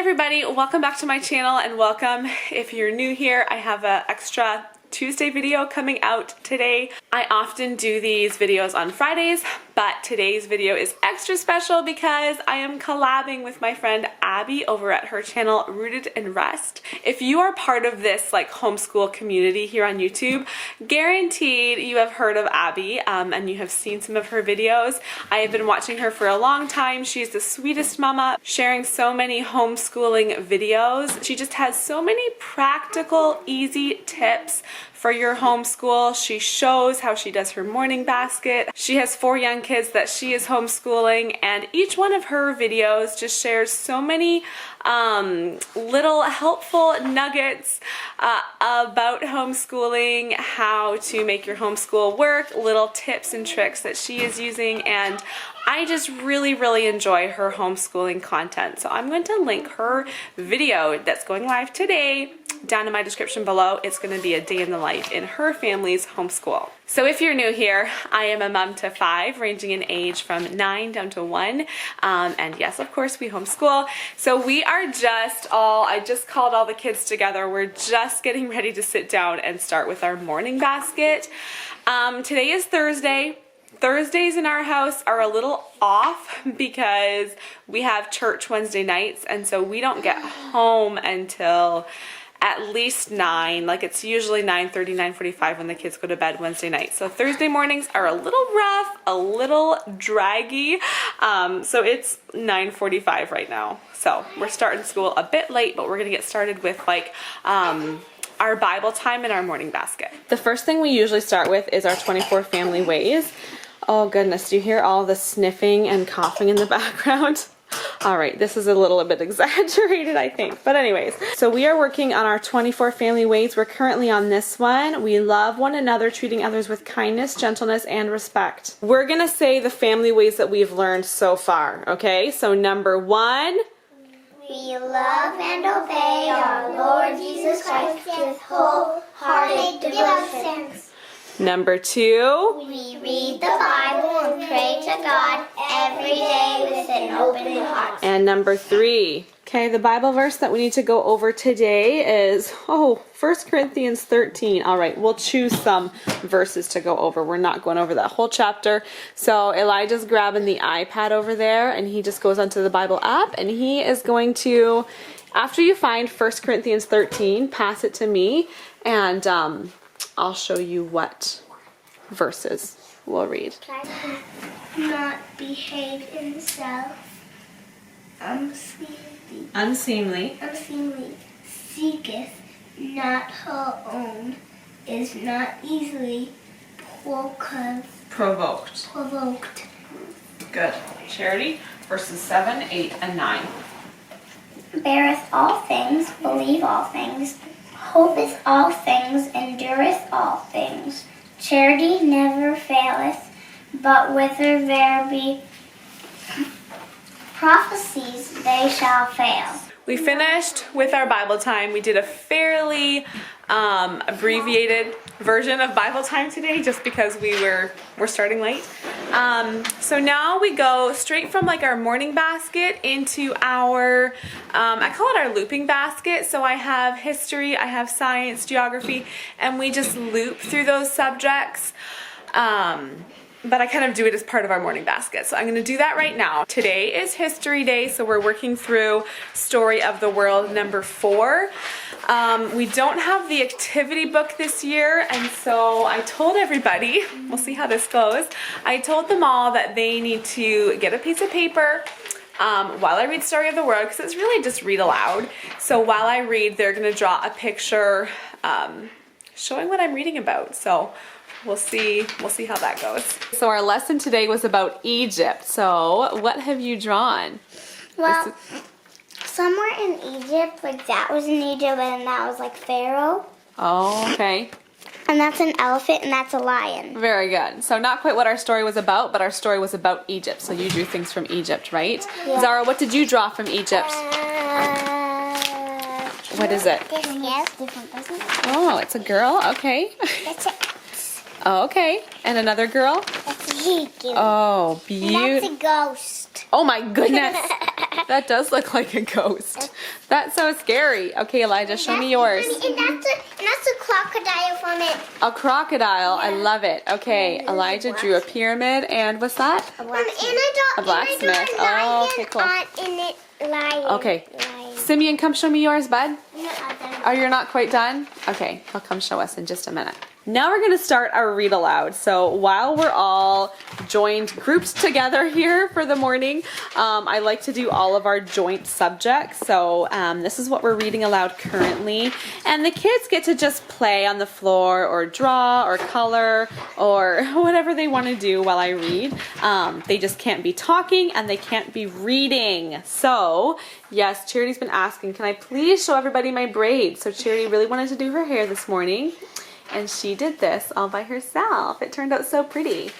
everybody, welcome back to my channel and welcome if you're new here. I have an extra Tuesday video coming out today. I often do these videos on Fridays, but today's video is extra special because I am collabing with my friend Abby over at her channel Rooted in Rest. If you are part of this like homeschool community here on YouTube, guaranteed you have heard of Abby and you have seen some of her videos. I have been watching her for a long time. She's the sweetest mama, sharing so many homeschooling videos. She just has so many practical, easy tips for your homeschool. She shows how she does her morning basket. She has 4 young kids that she is homeschooling, and each one of her videos just shares so many little helpful nuggets about homeschooling, how to make your homeschool work, little tips and tricks that she is using, and I just really enjoy her homeschooling content. So I'm going to link her video that's going live today down in my description below. It's going to be a day in the life in her family's homeschool. So if you're new here, I am a mom to 5, ranging in age from 9 down to 1. And yes, of course, we homeschool. So we are I just called all the kids together. We're just getting ready to sit down and start with our morning basket. Today is Thursday. Thursdays in our house are a little off because we have church Wednesday nights, and so we don't get home until at least 9. Like, it's usually 9:30, 9:45 when the kids go to bed Wednesday night. So Thursday mornings are a little rough, a little draggy. So it's 9:45 right now. So we're starting school a bit late, but we're gonna get started with like our Bible time and our morning basket. The first thing we usually start with is our 24 family ways. Oh goodness, do you hear all the sniffing and coughing in the background? All right, this is a little bit exaggerated, I think. But anyways, so we are working on our 24 family ways. We're currently on this one. We love one another, treating others with kindness, gentleness, and respect. We're gonna say the family ways that we've learned so far, okay? So number 1, we love and obey our Lord Jesus Christ with wholehearted devotion. Number 2, we read the Bible and pray to God every day with an open heart. And number 3. Okay, the Bible verse that we need to go over today is, 1 Corinthians 13. All right, we'll choose some verses to go over. We're not going over that whole chapter. So Elijah's grabbing the iPad over there, and he just goes onto the Bible app, and he is going to, after you find 1 Corinthians 13, pass it to me, and I'll show you what verses we'll read. Not behave himself unseemly, seeketh not her own, is not easily provoked. Good. Charity, verses 7, 8, and 9. Beareth all things, believe all things, hopeth all things, endureth all things. Charity never faileth, but whither there be prophecies, they shall fail. We finished with our Bible time. We did a fairly abbreviated version of Bible time today just because we're starting late. So now we go straight from like our morning basket into our, I call it our looping basket. So I have history, I have science, geography, and we just loop through those subjects. But I kind of do it as part of our morning basket. So I'm going to do that right now. Today is History Day, so we're working through Story of the World number 4. We don't have the activity book this year, and so I told everybody, we'll see how this goes, I told them all that they need to get a piece of paper while I read Story of the World, because it's really just read aloud. So while I read, they're going to draw a picture showing what I'm reading about. So we'll see how that goes. So our lesson today was about Egypt. So what have you drawn? Well, somewhere in Egypt, like that was in Egypt, and that was like Pharaoh. Oh, okay. And that's an elephant, and that's a lion. Very good. So not quite what our story was about, but our story was about Egypt. So you drew things from Egypt, right? Yeah. Zara, what did you draw from Egypt? What is it? Oh, it's a girl. Okay. That's it. Oh, okay. And another girl? That's a eagle. Oh, beautiful. That's a ghost. Oh my goodness. That does look like a ghost. That's so scary. Okay, Elijah, show me yours. And that's a crocodile from it. A crocodile. I love it. Okay, Elijah drew a pyramid and what's that? A blacksmith. A blacksmith. Oh, okay, cool. In it, lion. Okay. Simeon, come show me yours, bud. Oh, you're not quite done? Okay, he'll come show us in just a minute. Now we're gonna start our read aloud. So while we're all grouped together here for the morning, I like to do all of our joint subjects. So this is what we're reading aloud currently. And the kids get to just play on the floor or draw or color or whatever they wanna do while I read. They just can't be talking and they can't be reading. So yes, Charity's been asking, can I please show everybody my braids? So Charity really wanted to do her hair this morning. And she did this all by herself. It turned out so pretty.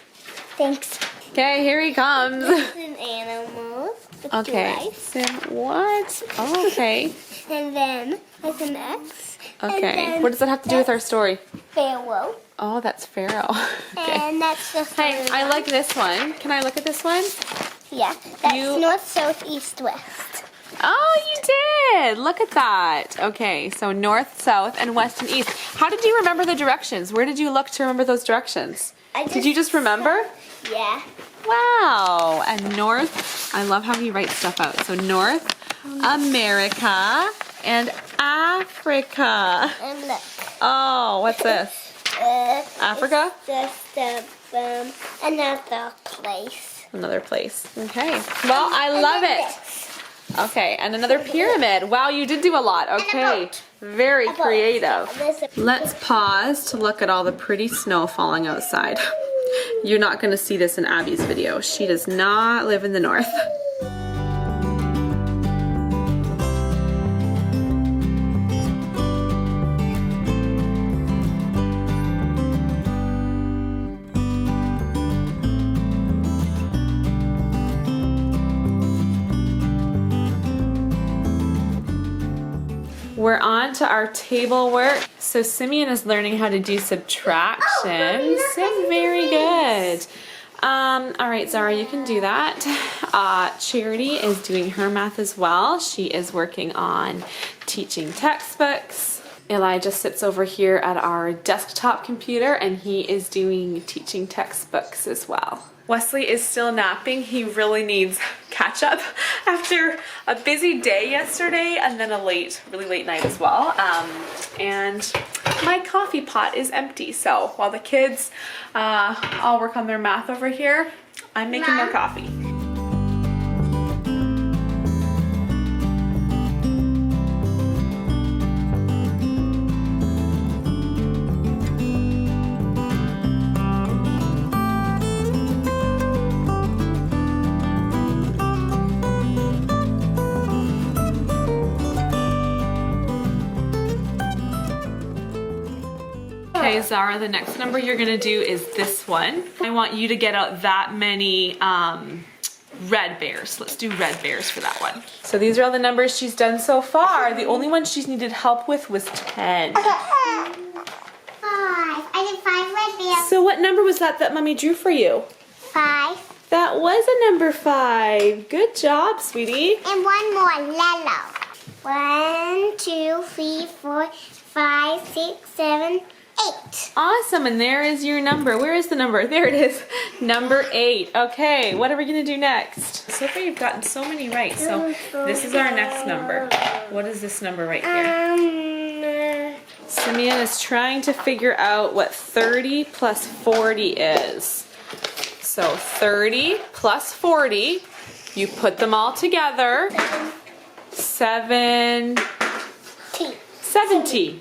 Thanks. Okay, here he comes. It's an animal. Okay. Sim, what? Oh, okay. And then there's an X. Okay. What does that have to do with our story? Pharaoh. Oh, that's Pharaoh. Okay. And that's the Hey, I like this one. Can I look at this one? Yeah. That's north, south, east, west. Oh, you did! Look at that. Okay, so north, south, and west and east. How did you remember the directions? Where did you look to remember those directions? Did you just remember? Yeah. Wow. And north, I love how he writes stuff out. So north, America, and Africa. And look. Oh, what's this? Africa? Just another place. Another place. Okay. Well, I love it. Okay, and another pyramid. Wow, you did do a lot. Okay, very creative. Let's pause to look at all the pretty snow falling outside. You're not going to see this in Abby's video. She does not live in the north. We're on to our table work. So Simeon is learning how to do subtraction. So very good. All right, Zara, you can do that. Charity is doing her math as well. She is working on teaching textbooks. Elijah sits over here at our desktop computer and he is doing teaching textbooks as well. Wesley is still napping. He really needs catch up after a busy day yesterday and then a really late night as well. And my coffee pot is empty. So while the kids all work on their math over here, I'm making more coffee. Okay, Zara, the next number you're gonna do is this one. I want you to get out that many red bears. Let's do red bears for that one. So these are all the numbers she's done so far. The only one she's needed help with was 10. 5. I did 5 red bears. So what number was that Mommy drew for you? 5. That was a number 5. Good job, sweetie. And one more, yellow. 1, 2, 3, 4, 5, 6, 7, 8. Awesome, and there is your number. Where is the number? There it is. Number 8. Okay, what are we gonna do next? So far you've gotten so many right. So this is our next number. What is this number right here? Simeon is trying to figure out what 30 plus 40 is. So 30 plus 40, you put them all together. 70.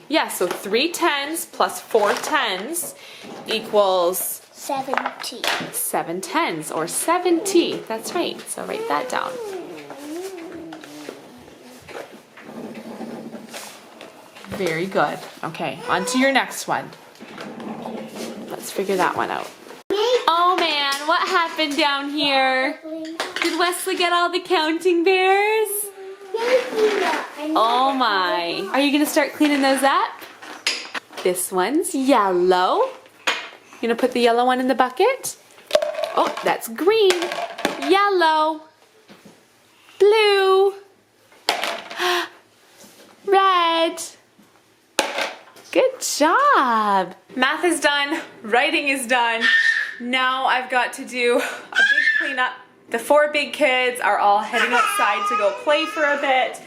Yeah, so 3 10s plus 4 10s equals 70. 7 10s or 70. That's right. So write that down. Very good. Okay, on to your next one. Let's figure that one out. Oh man, what happened down here? Did Wesley get all the counting bears? Oh my. Are you gonna start cleaning those up? This one's yellow. You gonna put the yellow one in the bucket? Oh, that's green. Yellow. Blue. Red. Good job. Math is done. Writing is done. Now I've got to do a big cleanup. The 4 big kids are all heading outside to go play for a bit.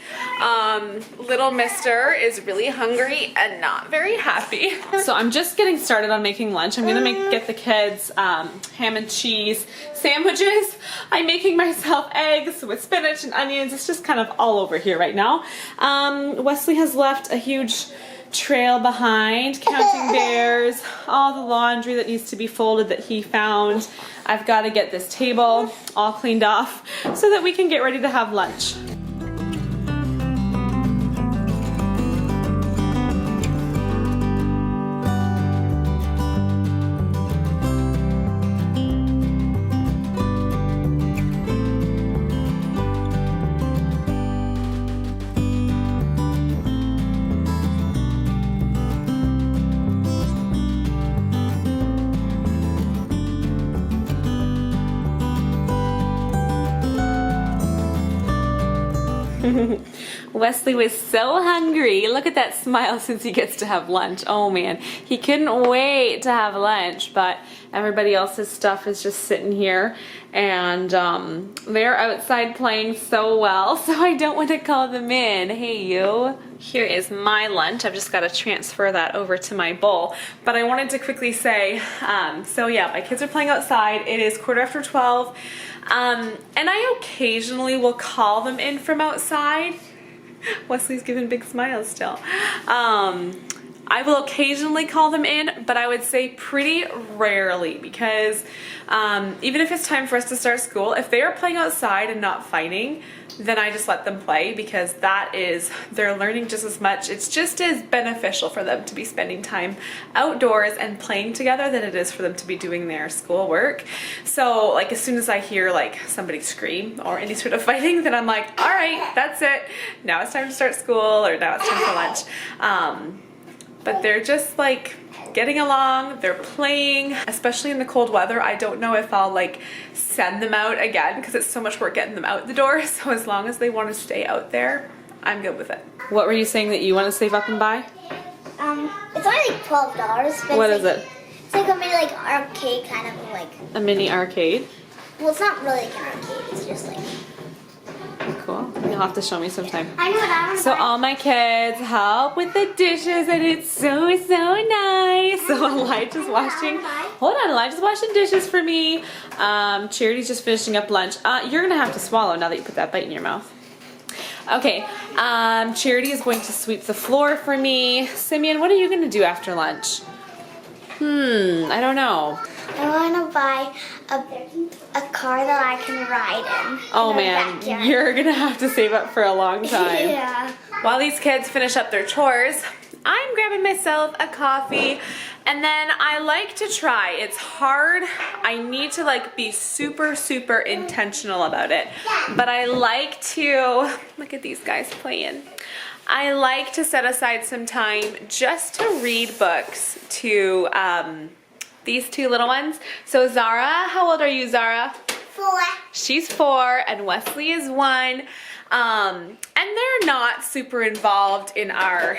Little mister is really hungry and not very happy. So I'm just getting started on making lunch. I'm gonna get the kids ham and cheese sandwiches. I'm making myself eggs with spinach and onions. It's just kind of all over here right now. Wesley has left a huge trail behind, counting bears, all the laundry that needs to be folded that he found. I've got to get this table all cleaned off so that we can get ready to have lunch. Wesley was so hungry. Look at that smile since he gets to have lunch. Oh man, he couldn't wait to have lunch, but everybody else's stuff is just sitting here and they're outside playing so well, so I don't want to call them in. Hey you. Here is my lunch. I've just got to transfer that over to my bowl, but I wanted to quickly say, so yeah, my kids are playing outside. It is 12:15. And I occasionally will call them in from outside. Wesley's giving big smiles still. I will occasionally call them in, but I would say pretty rarely because even if it's time for us to start school, if they are playing outside and not fighting, then I just let them play because they're learning just as much. It's just as beneficial for them to be spending time outdoors and playing together than it is for them to be doing their schoolwork. So like as soon as I hear like somebody scream or any sort of fighting, then I'm like, all right, that's it. Now it's time to start school or now it's time for lunch. But they're just like getting along, they're playing, especially in the cold weather. I don't know if I'll like send them out again because it's so much work getting them out the door. So as long as they want to stay out there, I'm good with it. What were you saying that you want to save up and buy? It's only like $12. What is it? It's like a mini like arcade kind of like. A mini arcade? Well, it's not really like an arcade. It's just like. Cool. You'll have to show me sometime. I know what I want. So all my kids help with the dishes and it's so nice. So Elijah's washing, hold on, Elijah's washing dishes for me. Charity's just finishing up lunch. You're gonna have to swallow now that you put that bite in your mouth. Okay, Charity is going to sweep the floor for me. Simeon, what are you gonna do after lunch? I don't know. I want to buy a car that I can ride in. Oh man, you're gonna have to save up for a long time. Yeah. While these kids finish up their chores, I'm grabbing myself a coffee and then I like to try. It's hard. I need to like be super intentional about it. But I like to, look at these guys playing. I like to set aside some time just to read books to these two little ones. So Zara, how old are you, Zara? 4. She's 4 and Wesley is 1. And they're not super involved in our,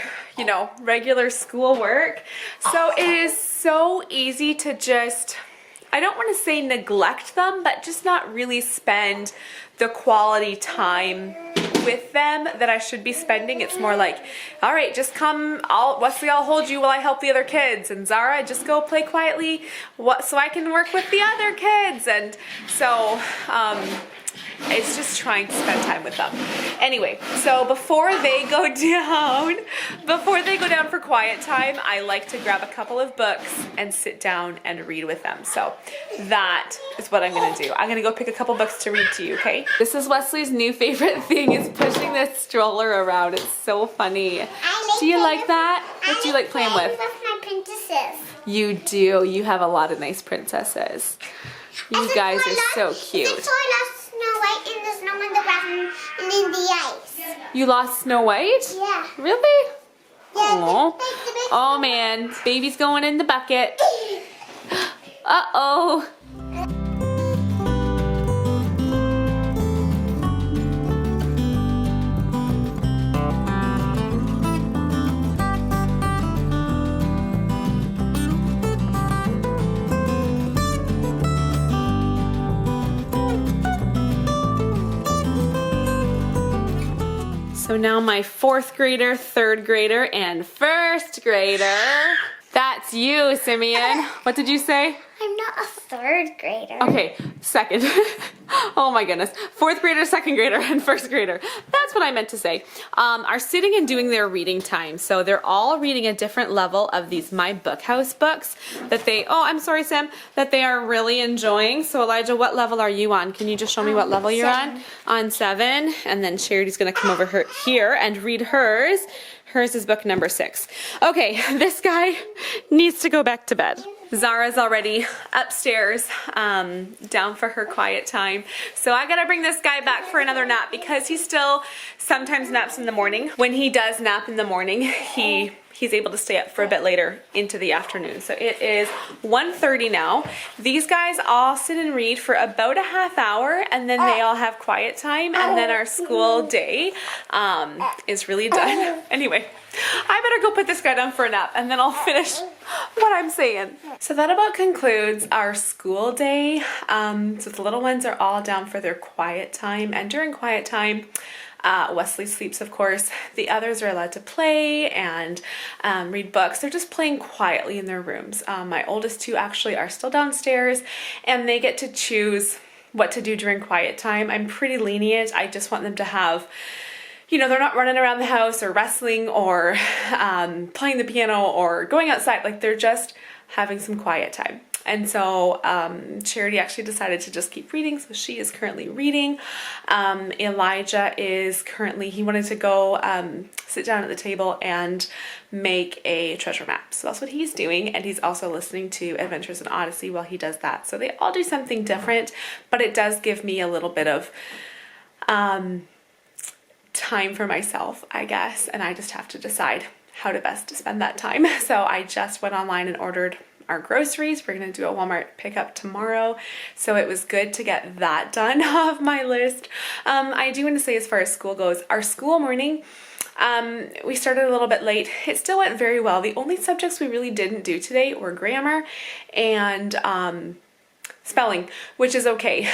regular schoolwork. So it is so easy to just, I don't want to say neglect them, but just not really spend the quality time with them that I should be spending. It's more like, all right, just come, Wesley, I'll hold you while I help the other kids, and Zara, just go play quietly so I can work with the other kids. And so it's just trying to spend time with them. Anyway, so before they go down for quiet time, I like to grab a couple of books and sit down and read with them. So that is what I'm gonna do. I'm gonna go pick a couple books to read to you, okay? This is Wesley's new favorite thing, is pushing this stroller around. It's so funny. Do you like that? What do you like playing with? My princesses. You do. You have a lot of nice princesses. You guys are so cute. Snow White in the snow in the bathroom and in the ice. You lost Snow White? Yeah. Really? Yeah. Aww. Oh man, baby's going in the bucket. Uh-oh. So now my 4th grader, 3rd grader, and 1st grader. That's you, Simeon. What did you say? I'm not a 3rd grader. Okay, 2nd. Oh my goodness. 4th grader, 2nd grader, and 1st grader. That's what I meant to say. Are sitting and doing their reading time. So they're all reading a different level of these My Book House books that they, oh, I'm sorry, Sam, that they are really enjoying. So Elijah, what level are you on? Can you just show me what level you're 7. on? 7. And then Charity's going to come over here and read hers. Hers is book number 6. Okay, this guy needs to go back to bed. Zara's already upstairs, down for her quiet time. So I gotta bring this guy back for another nap because he still sometimes naps in the morning. When he does nap in the morning, he's able to stay up for a bit later into the afternoon. So it is 1:30 now. These guys all sit and read for about a half hour and then they all have quiet time and then our school day is really done. Anyway, I better go put this guy down for a nap and then I'll finish what I'm saying. So that about concludes our school day. So the little ones are all down for their quiet time, and during quiet time, Wesley sleeps, of course. The others are allowed to play and read books. They're just playing quietly in their rooms. My oldest 2 actually are still downstairs and they get to choose what to do during quiet time. I'm pretty lenient. I just want them to have, you know, they're not running around the house or wrestling or playing the piano or going outside. Like, they're just having some quiet time. And so Charity actually decided to just keep reading, so she is currently reading. Elijah is currently, he wanted to go sit down at the table and make a treasure map. So that's what he's doing, and he's also listening to Adventures in Odyssey while he does that. So they all do something different, but it does give me a little bit of time for myself, I guess, and I just have to decide how to best to spend that time. So I just went online and ordered our groceries. We're gonna do a Walmart pickup tomorrow, so it was good to get that done off my list. I do want to say, as far as school goes, our school morning, we started a little bit late. It still went very well. The only subjects we really didn't do today were grammar and spelling, which is okay.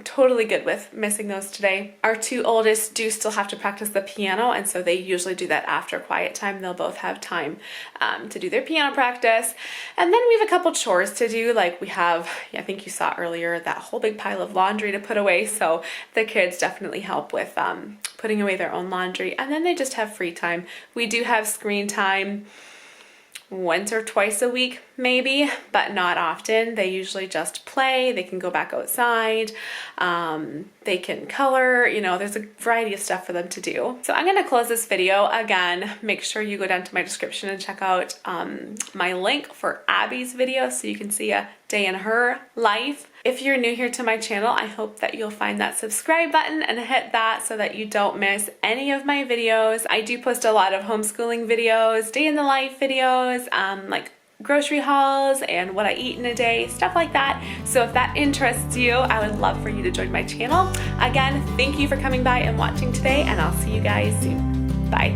Totally good with missing those today. Our 2 oldest do still have to practice the piano, and so they usually do that after quiet time. They'll both have time to do their piano practice. And then we have a couple chores to do. Like, we have, I think you saw earlier, that whole big pile of laundry to put away. So the kids definitely help with putting away their own laundry. And then they just have free time. We do have screen time once or twice a week maybe, but not often. They usually just play. They can go back outside, they can color, you know, there's a variety of stuff for them to do. So I'm going to close this video. Again, make sure you go down to my description and check out my link for Abby's video so you can see a day in her life. If you're new here to my channel, I hope that you'll find that subscribe button and hit that so that you don't miss any of my videos. I do post a lot of homeschooling videos, day in the life videos, like grocery hauls and what I eat in a day, stuff like that. So if that interests you, I would love for you to join my channel. Again, thank you for coming by and watching today, and I'll see you guys soon. Bye.